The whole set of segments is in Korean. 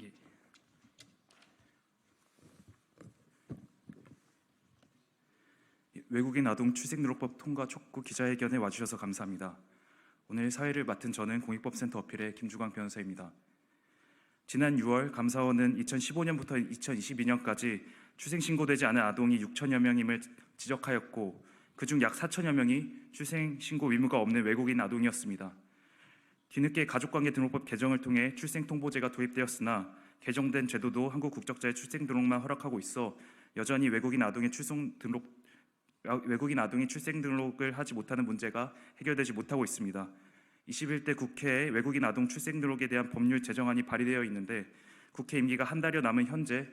예. 외국인 아동 출생등록법 통과 촉구 기자회견에 와주셔서 감사합니다. 오늘 사회를 맡은 저는 공익법센터 어필의 김주광 변호사입니다. 지난 6월 감사원은 2015년부터 2022년까지 출생신고되지 않은 아동이 6천여 명임을 지적하였고 그중 약 4천여 명이 출생신고 의무가 없는 외국인 아동이었습니다. 뒤늦게 가족관계등록법 개정을 통해 출생통보제가 도입되었으나 개정된 제도도 한국 국적자의 출생등록만 허락하고 있어 여전히 외국인 아동이 출생등록을 하지 못하는 문제가 해결되지 못하고 있습니다. 21대 국회에 외국인 아동 출생등록에 대한 법률 제정안이 발의되어 있는데 국회 임기가 한 달여 남은 현재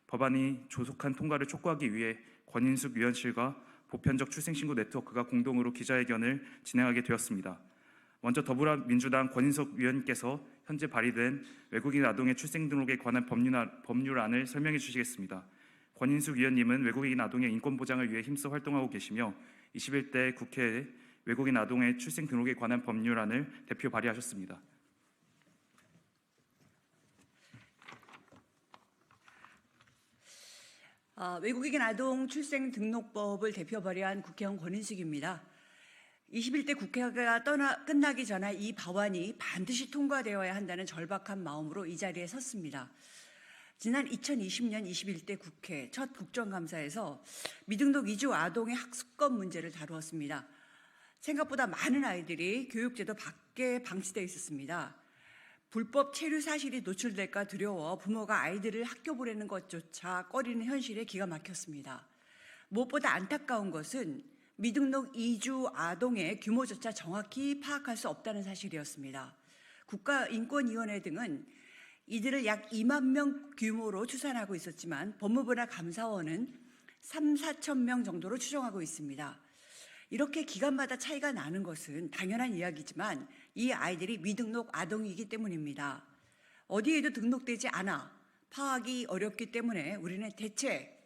법안이 조속한 통과를 촉구하기 위해 권인숙 위원실과 보편적 출생신고 네트워크가 공동으로 기자회견을 진행하게 되었습니다. 먼저 더불어민주당 권인숙 위원께서 현재 발의된 외국인 아동의 출생등록에 관한 법률안을 설명해 주시겠습니다. 권인숙 위원님은 외국인 아동의 인권 보장을 위해 힘써 활동하고 계시며 21대 국회에 외국인 아동의 출생 등록에 관한 법률안을 대표 발의하셨습니다. 외국인 아동 출생 등록법을 대표 발의한 국회의원 권인숙입니다. 21대 국회가 끝나기 전에 이 법안이 반드시 통과되어야 한다는 절박한 마음으로 이 자리에 섰습니다. 지난 2020년 21대 국회 첫 국정감사에서 미등록 이주 아동의 학습권 문제를 다루었습니다. 생각보다 많은 아이들이 교육제도 밖에 방치되어 있었습니다. 불법 체류 사실이 노출될까 두려워 부모가 아이들을 학교 보내는 것조차 꺼리는 현실에 기가 막혔습니다. 무엇보다 안타까운 것은 미등록 이주 아동의 규모조차 정확히 파악할 수 없다는 사실이었습니다. 국가인권위원회 등은 이들을 약 2만 명 규모로 추산하고 있었지만 법무부나 감사원은 3, 4천 명 정도로 추정하고 있습니다. 이렇게 기간마다 차이가 나는 것은 당연한 이야기지만 이 아이들이 미등록 아동이기 때문입니다. 어디에도 등록되지 않아 파악이 어렵기 때문에 우리는 대체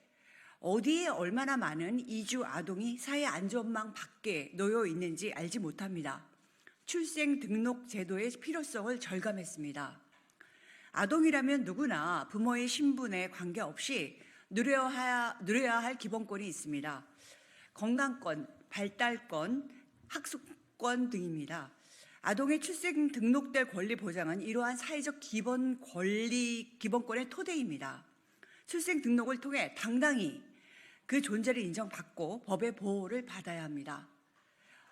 어디에 얼마나 많은 이주 아동이 사회 안전망 밖에 놓여 있는지 알지 못합니다. 출생 등록 제도의 필요성을 절감했습니다. 아동이라면 누구나 부모의 신분에 관계없이 누려야 할 기본권이 있습니다. 건강권, 발달권, 학습권 등입니다. 아동의 출생 등록될 권리 보장은 이러한 사회적 기본권의 토대입니다. 출생 등록을 통해 당당히 그 존재를 인정받고 법의 보호를 받아야 합니다.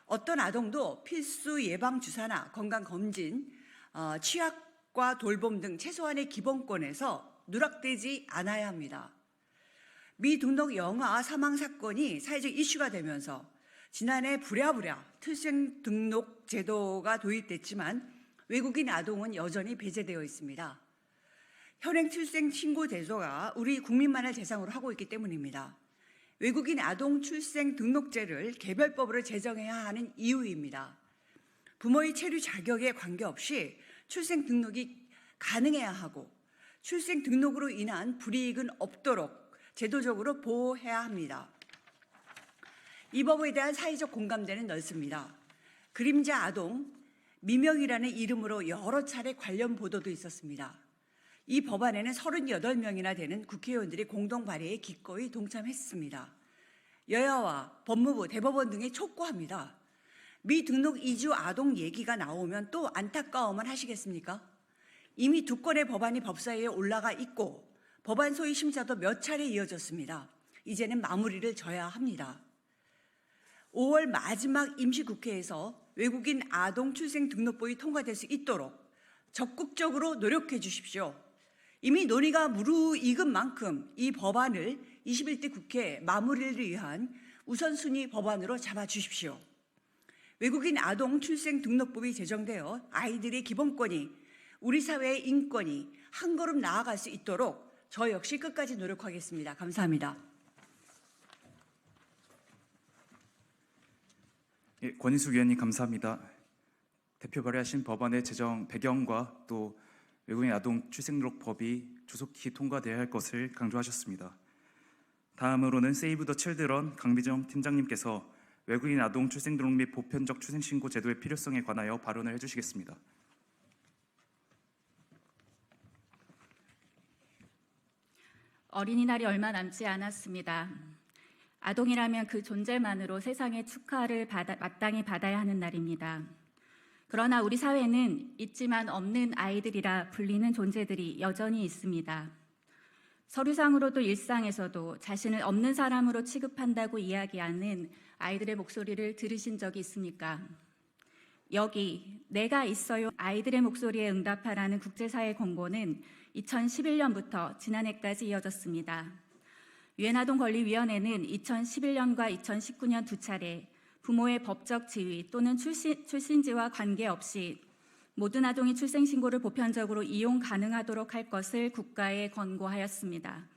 어떤 아동도 필수 예방주사나 건강검진, 취약과 돌봄 등 최소한의 기본권에서 누락되지 않아야 합니다. 미등록 영아 사망 사건이 사회적 이슈가 되면서 지난해 부랴부랴 출생 등록 제도가 도입됐지만 외국인 아동은 여전히 배제되어 있습니다. 현행 출생 신고 제도가 우리 국민만을 대상으로 하고 있기 때문입니다. 외국인 아동 출생 등록제를 개별법으로 제정해야 하는 이유입니다. 부모의 체류 자격에 관계없이 출생 등록이 가능해야 하고 출생 등록으로 인한 불이익은 없도록 제도적으로 보호해야 합니다. 이 법에 대한 사회적 공감대는 넓습니다. 그림자 아동, 미명이라는 이름으로 여러 차례 관련 보도도 있었습니다. 이 법안에는 38명이나 되는 국회의원들이 공동 발의에 기꺼이 동참했습니다. 여야와 법무부, 대법원 등에 촉구합니다. 미등록 이주 아동 얘기가 나오면 또 안타까워만 하시겠습니까? 이미 2건의 법안이 법사위에 올라가 있고 법안 소위 심사도 몇 차례 이어졌습니다. 이제는 마무리를 져야 합니다. 5월 마지막 임시국회에서 외국인 아동 출생 등록법이 통과될 수 있도록 적극적으로 노력해 주십시오. 이미 논의가 무르익은 만큼 이 법안을 21대 국회 마무리를 위한 우선순위 법안으로 잡아주십시오. 외국인 아동 출생 등록법이 제정되어 아이들의 기본권이, 우리 사회의 인권이 한 걸음 나아갈 수 있도록 저 역시 끝까지 노력하겠습니다. 감사합니다. 권인숙 위원님 감사합니다. 대표 발의하신 법안의 제정 배경과 또 외국인 아동 출생등록법이 조속히 통과되어야 할 것을 강조하셨습니다. 다음으로는 세이브 더 칠드런 강비정 팀장님께서 외국인 아동 출생등록 및 보편적 출생신고 제도의 필요성에 관하여 발언을 해주시겠습니다. 어린이날이 얼마 남지 않았습니다. 아동이라면 그 존재만으로 세상의 축하를 마땅히 받아야 하는 날입니다. 그러나 우리 사회는 있지만 없는 아이들이라 불리는 존재들이 여전히 있습니다. 서류상으로도 일상에서도 자신을 없는 사람으로 취급한다고 이야기하는 아이들의 목소리를 들으신 적이 있습니까? 여기 내가 있어요 아이들의 목소리에 응답하라는 국제사회 권고는 2011년부터 지난해까지 이어졌습니다. 유엔 아동권리위원회는 2011년과 2019년 두 차례 부모의 법적 지위 또는 출신지와 관계없이 모든 아동이 출생신고를 보편적으로 이용 가능하도록 할 것을 국가에 권고하였습니다.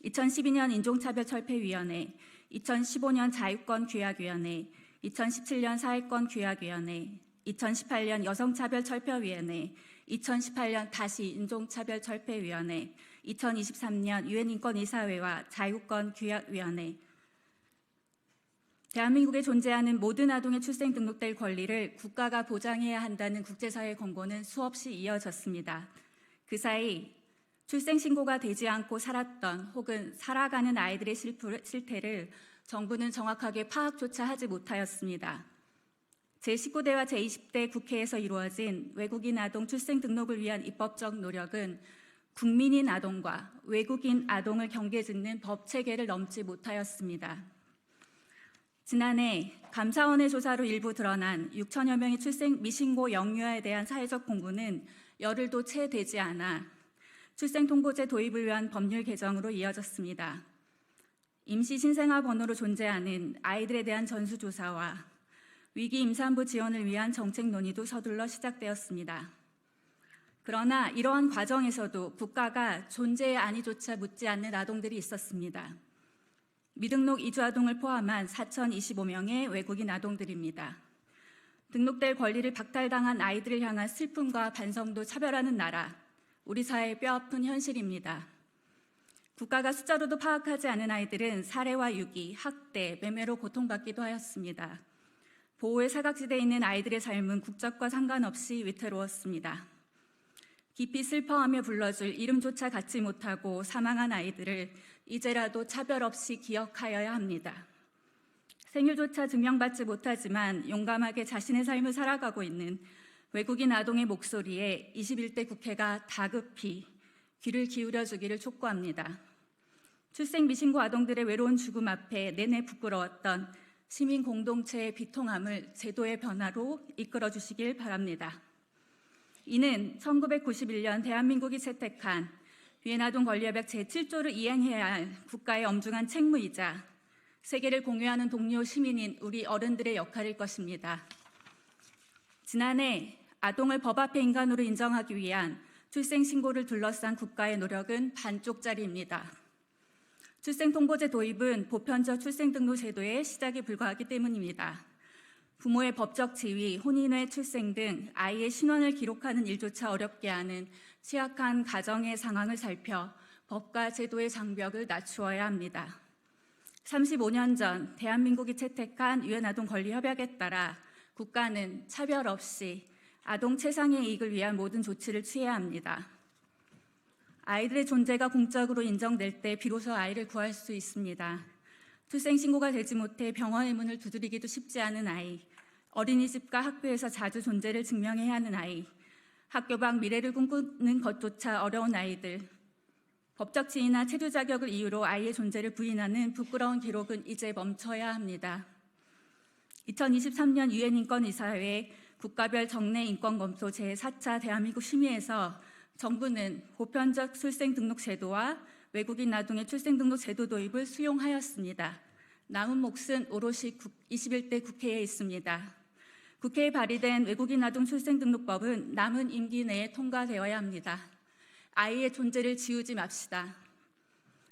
2012년 인종차별철폐위원회, 2015년 자유권규약위원회, 2017년 사회권규약위원회, 2018년 여성차별철폐위원회, 2018년 다시 인종차별철폐위원회, 2023년 유엔인권이사회와 자유권규약위원회, 대한민국에 존재하는 모든 아동의 출생 등록될 권리를 국가가 보장해야 한다는 국제사회 권고는 수없이 이어졌습니다. 그 사이 출생신고가 되지 않고 살았던 혹은 살아가는 아이들의 실태를 정부는 정확하게 파악조차 하지 못하였습니다. 제19대와 제20대 국회에서 이루어진 외국인 아동 출생 등록을 위한 입법적 노력은 국민인 아동과 외국인 아동을 경계짓는 법 체계를 넘지 못하였습니다. 지난해 감사원의 조사로 일부 드러난 6천여 명의 출생 미신고 영유아에 대한 사회적 공분은 열흘도 채 되지 않아 출생통보제 도입을 위한 법률 개정으로 이어졌습니다. 임시 신생아 번호로 존재하는 아이들에 대한 전수조사와 위기 임산부 지원을 위한 정책 논의도 서둘러 시작되었습니다. 그러나 이러한 과정에서도 국가가 존재의 안위조차 묻지 않는 아동들이 있었습니다. 미등록 이주 아동을 포함한 4,025명의 외국인 아동들입니다. 등록될 권리를 박탈당한 아이들을 향한 슬픔과 반성도 차별하는 나라, 우리 사회의 뼈아픈 현실입니다. 국가가 숫자로도 파악하지 않은 아이들은 살해와 유기, 학대, 매매로 고통받기도 하였습니다. 보호의 사각지대에 있는 아이들의 삶은 국적과 상관없이 위태로웠습니다. 깊이 슬퍼하며 불러줄 이름조차 갖지 못하고 사망한 아이들을 이제라도 차별 없이 기억하여야 합니다. 생일조차 증명받지 못하지만 용감하게 자신의 삶을 살아가고 있는 외국인 아동의 목소리에 21대 국회가 다급히 귀를 기울여주기를 촉구합니다. 출생 미신고 아동들의 외로운 죽음 앞에 내내 부끄러웠던 시민 공동체의 비통함을 제도의 변화로 이끌어 주시길 바랍니다. 이는 1991년 대한민국이 채택한 유엔 아동 권리협약 제7조를 이행해야 할 국가의 엄중한 책무이자 세계를 공유하는 동료 시민인 우리 어른들의 역할일 것입니다. 지난해 아동을 법 앞에 인간으로 인정하기 위한 출생신고를 둘러싼 국가의 노력은 반쪽짜리입니다. 출생통보제 도입은 보편적 출생등록 제도의 시작에 불과하기 때문입니다. 부모의 법적 지위, 혼인의 출생 등 아이의 신원을 기록하는 일조차 어렵게 하는 취약한 가정의 상황을 살펴 법과 제도의 장벽을 낮추어야 합니다. 35년 전 대한민국이 채택한 유엔 아동 권리 협약에 따라 국가는 차별 없이 아동 최상의 이익을 위한 모든 조치를 취해야 합니다. 아이들의 존재가 공적으로 인정될 때 비로소 아이를 구할 수 있습니다. 출생신고가 되지 못해 병원의 문을 두드리기도 쉽지 않은 아이, 어린이집과 학교에서 자주 존재를 증명해야 하는 아이, 학교 밖 미래를 꿈꾸는 것조차 어려운 아이들, 법적 지위나 체류 자격을 이유로 아이의 존재를 부인하는 부끄러운 기록은 이제 멈춰야 합니다. 2023년 유엔 인권이사회 국가별 정례 인권검토 제4차 대한민국 심의에서 정부는 보편적 출생등록 제도와 외국인 아동의 출생등록 제도 도입을 수용하였습니다. 남은 몫은 오롯이 21대 국회에 있습니다. 국회에 발의된 외국인 아동 출생등록법은 남은 임기 내에 통과되어야 합니다. 아이의 존재를 지우지 맙시다.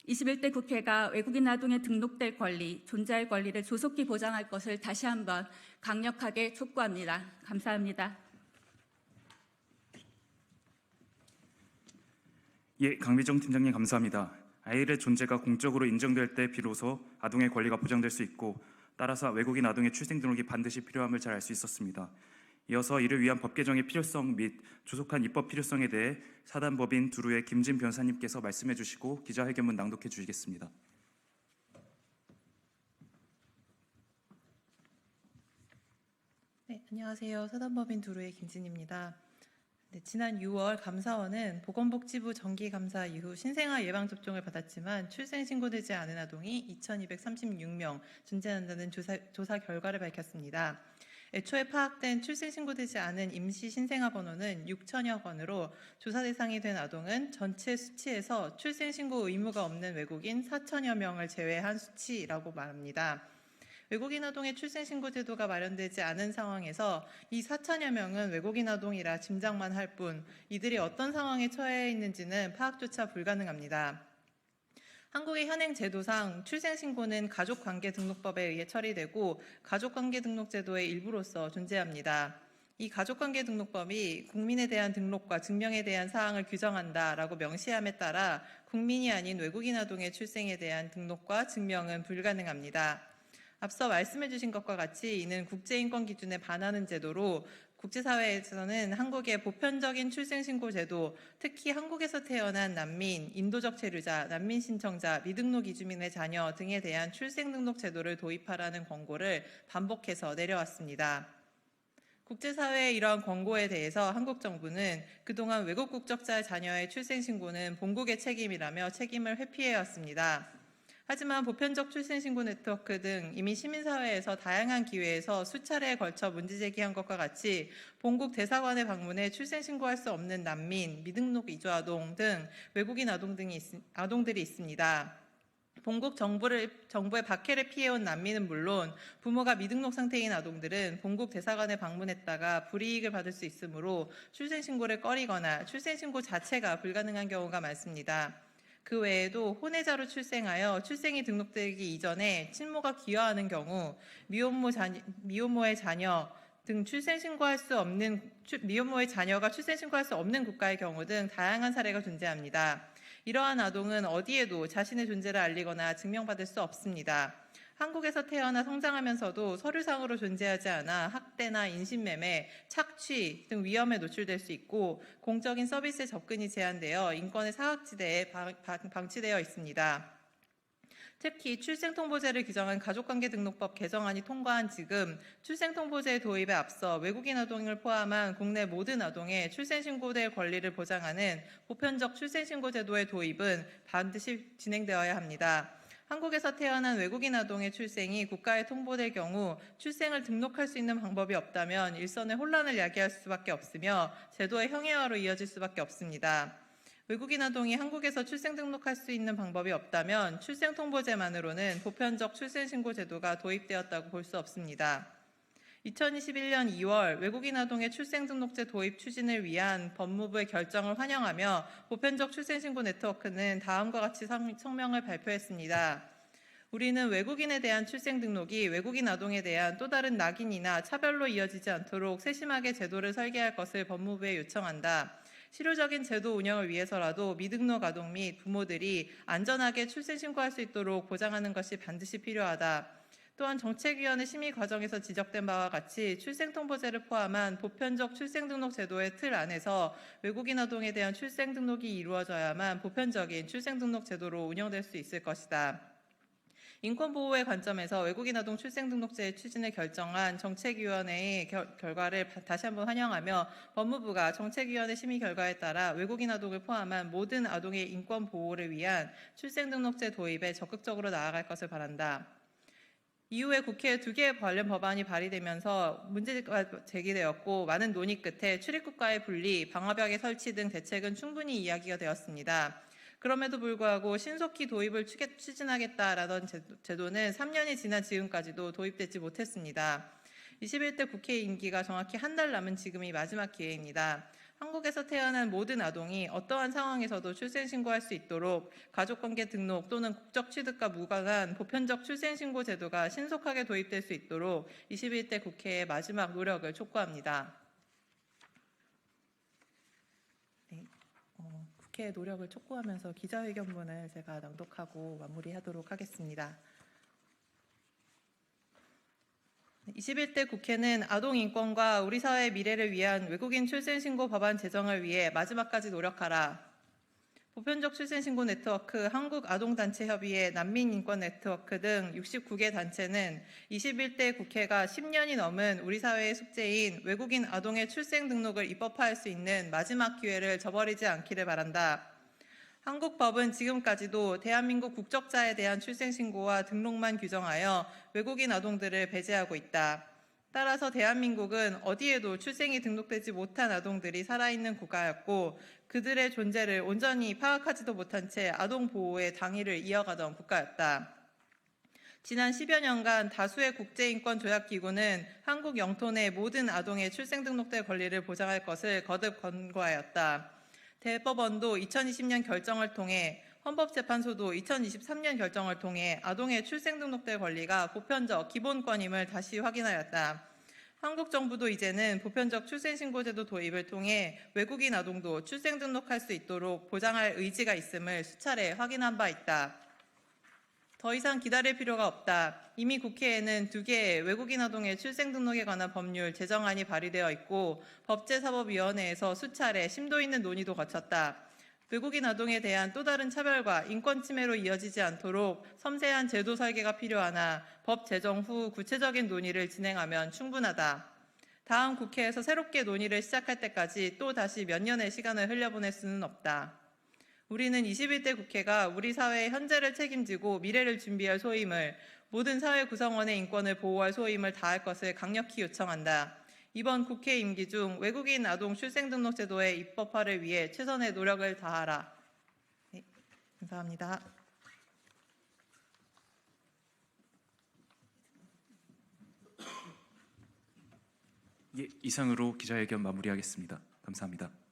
21대 국회가 외국인 아동의 등록될 권리, 존재할 권리를 조속히 보장할 것을 다시 한번 강력하게 촉구합니다. 감사합니다. 예, 강미정 팀장님 감사합니다. 아이의 존재가 공적으로 인정될 때 비로소 아동의 권리가 보장될 수 있고 따라서 외국인 아동의 출생 등록이 반드시 필요함을 잘 알 수 있었습니다. 이어서 이를 위한 법 개정의 필요성 및 조속한 입법 필요성에 대해 사단법인 두루의 김진 변호사님께서 말씀해 주시고 기자회견문 낭독해 주시겠습니다. 네, 안녕하세요. 사단법인 두루의 김진입니다. 네, 지난 6월 감사원은 보건복지부 정기감사 이후 신생아 예방접종을 받았지만 출생신고되지 않은 아동이 2,236명 존재한다는 조사 결과를 밝혔습니다. 애초에 파악된 출생신고되지 않은 임시 신생아 번호는 6천여 건으로 조사 대상이 된 아동은 전체 수치에서 출생신고 의무가 없는 외국인 4천여 명을 제외한 수치라고 말합니다. 외국인 아동의 출생신고 제도가 마련되지 않은 상황에서 이 4천여 명은 외국인 아동이라 짐작만 할 뿐 이들이 어떤 상황에 처해 있는지는 파악조차 불가능합니다. 한국의 현행 제도상 출생신고는 가족관계등록법에 의해 처리되고 가족관계등록제도의 일부로서 존재합니다. 이 가족관계등록법이 국민에 대한 등록과 증명에 대한 사항을 규정한다라고 명시함에 따라 국민이 아닌 외국인 아동의 출생에 대한 등록과 증명은 불가능합니다. 앞서 말씀해 주신 것과 같이 이는 국제인권 기준에 반하는 제도로 국제사회에서는 한국의 보편적인 출생신고 제도, 특히 한국에서 태어난 난민, 인도적 체류자, 난민 신청자, 미등록 이주민의 자녀 등에 대한 출생등록 제도를 도입하라는 권고를 반복해서 내려왔습니다. 국제사회의 이러한 권고에 대해서 한국 정부는 그동안 외국 국적자 자녀의 출생신고는 본국의 책임이라며 책임을 회피해왔습니다. 하지만 보편적 출생신고 네트워크 등 이미 시민사회에서 다양한 기회에서 수차례에 걸쳐 문제제기한 것과 같이 본국 대사관에 방문해 출생신고할 수 없는 난민, 미등록 이주아동 등 외국인 아동들이 있습니다. 본국 정부의 박해를 피해온 난민은 물론 부모가 미등록 상태인 아동들은 본국 대사관에 방문했다가 불이익을 받을 수 있으므로 출생신고를 꺼리거나 출생신고 자체가 불가능한 경우가 많습니다. 그 외에도 혼외자로 출생하여 출생이 등록되기 이전에 친모가 귀화하는 경우 미혼모의 자녀 등 미혼모의 자녀가 출생신고할 수 없는 국가의 경우 등 다양한 사례가 존재합니다. 이러한 아동은 어디에도 자신의 존재를 알리거나 증명받을 수 없습니다. 한국에서 태어나 성장하면서도 서류상으로 존재하지 않아 학대나 인신매매, 착취 등 위험에 노출될 수 있고 공적인 서비스에 접근이 제한되어 인권의 사각지대에 방치되어 있습니다. 특히 출생통보제를 규정한 가족관계등록법 개정안이 통과한 지금 출생통보제 도입에 앞서 외국인 아동을 포함한 국내 모든 아동의 출생신고될 권리를 보장하는 보편적 출생신고 제도의 도입은 반드시 진행되어야 합니다. 한국에서 태어난 외국인 아동의 출생이 국가에 통보될 경우 출생을 등록할 수 있는 방법이 없다면 일선의 혼란을 야기할 수밖에 없으며 제도의 형해화로 이어질 수밖에 없습니다. 외국인 아동이 한국에서 출생 등록할 수 있는 방법이 없다면 출생통보제만으로는 보편적 출생신고 제도가 도입되었다고 볼 수 없습니다. 2021년 2월 외국인 아동의 출생등록제 도입 추진을 위한 법무부의 결정을 환영하며 보편적 출생신고 네트워크는 다음과 같이 성명을 발표했습니다. 우리는 외국인에 대한 출생등록이 외국인 아동에 대한 또 다른 낙인이나 차별로 이어지지 않도록 세심하게 제도를 설계할 것을 법무부에 요청한다. 실효적인 제도 운영을 위해서라도 미등록 아동 및 부모들이 안전하게 출생신고할 수 있도록 보장하는 것이 반드시 필요하다. 또한 정책위원회 심의 과정에서 지적된 바와 같이 출생통보제를 포함한 보편적 출생등록 제도의 틀 안에서 외국인 아동에 대한 출생등록이 이루어져야만 보편적인 출생등록 제도로 운영될 수 있을 것이다. 인권보호의 관점에서 외국인 아동 출생등록제의 추진을 결정한 정책위원회의 결과를 다시 한번 환영하며 법무부가 정책위원회 심의 결과에 따라 외국인 아동을 포함한 모든 아동의 인권 보호를 위한 출생등록제 도입에 적극적으로 나아갈 것을 바란다. 이후에 국회에 2개의 관련 법안이 발의되면서 문제가 제기되었고 많은 논의 끝에 출입국과의 분리, 방화벽의 설치 등 대책은 충분히 이야기가 되었습니다. 그럼에도 불구하고 신속히 도입을 추진하겠다라던 제도는 3년이 지난 지금까지도 도입되지 못했습니다. 21대 국회 임기가 정확히 한 달 남은 지금이 마지막 기회입니다. 한국에서 태어난 모든 아동이 어떠한 상황에서도 출생신고할 수 있도록 가족관계 등록 또는 국적 취득과 무관한 보편적 출생신고 제도가 신속하게 도입될 수 있도록 21대 국회의 마지막 노력을 촉구합니다. 네, 국회의 노력을 촉구하면서 기자회견문을 제가 낭독하고 마무리하도록 하겠습니다. 21대 국회는 아동 인권과 우리 사회의 미래를 위한 외국인 출생신고 법안 제정을 위해 마지막까지 노력하라. 보편적 출생신고 네트워크, 한국아동단체협의회, 난민인권네트워크 등 69개 단체는 21대 국회가 10년이 넘은 우리 사회의 숙제인 외국인 아동의 출생 등록을 입법화할 수 있는 마지막 기회를 저버리지 않기를 바란다. 한국 법은 지금까지도 대한민국 국적자에 대한 출생신고와 등록만 규정하여 외국인 아동들을 배제하고 있다. 따라서 대한민국은 어디에도 출생이 등록되지 못한 아동들이 살아있는 국가였고 그들의 존재를 온전히 파악하지도 못한 채 아동 보호의 당위를 이어가던 국가였다. 지난 10여 년간 다수의 국제인권조약기구는 한국 영토 내 모든 아동의 출생 등록될 권리를 보장할 것을 거듭 권고하였다. 대법원도 2020년 결정을 통해 헌법재판소도 2023년 결정을 통해 아동의 출생 등록될 권리가 보편적 기본권임을 다시 확인하였다. 한국 정부도 이제는 보편적 출생신고제도 도입을 통해 외국인 아동도 출생 등록할 수 있도록 보장할 의지가 있음을 수차례 확인한 바 있다. 더 이상 기다릴 필요가 없다. 이미 국회에는 2개의 외국인 아동의 출생 등록에 관한 법률 제정안이 발의되어 있고 법제사법위원회에서 수차례 심도 있는 논의도 거쳤다. 외국인 아동에 대한 또 다른 차별과 인권 침해로 이어지지 않도록 섬세한 제도 설계가 필요하나 법 제정 후 구체적인 논의를 진행하면 충분하다. 다음 국회에서 새롭게 논의를 시작할 때까지 또 다시 몇 년의 시간을 흘려보낼 수는 없다. 우리는 21대 국회가 우리 사회의 현재를 책임지고 미래를 준비할 소임을, 모든 사회 구성원의 인권을 보호할 소임을 다할 것을 강력히 요청한다. 이번 국회 임기 중 외국인 아동 출생등록제도의 입법화를 위해 최선의 노력을 다하라. 네, 감사합니다. 예, 이상으로 기자회견 마무리하겠습니다. 감사합니다.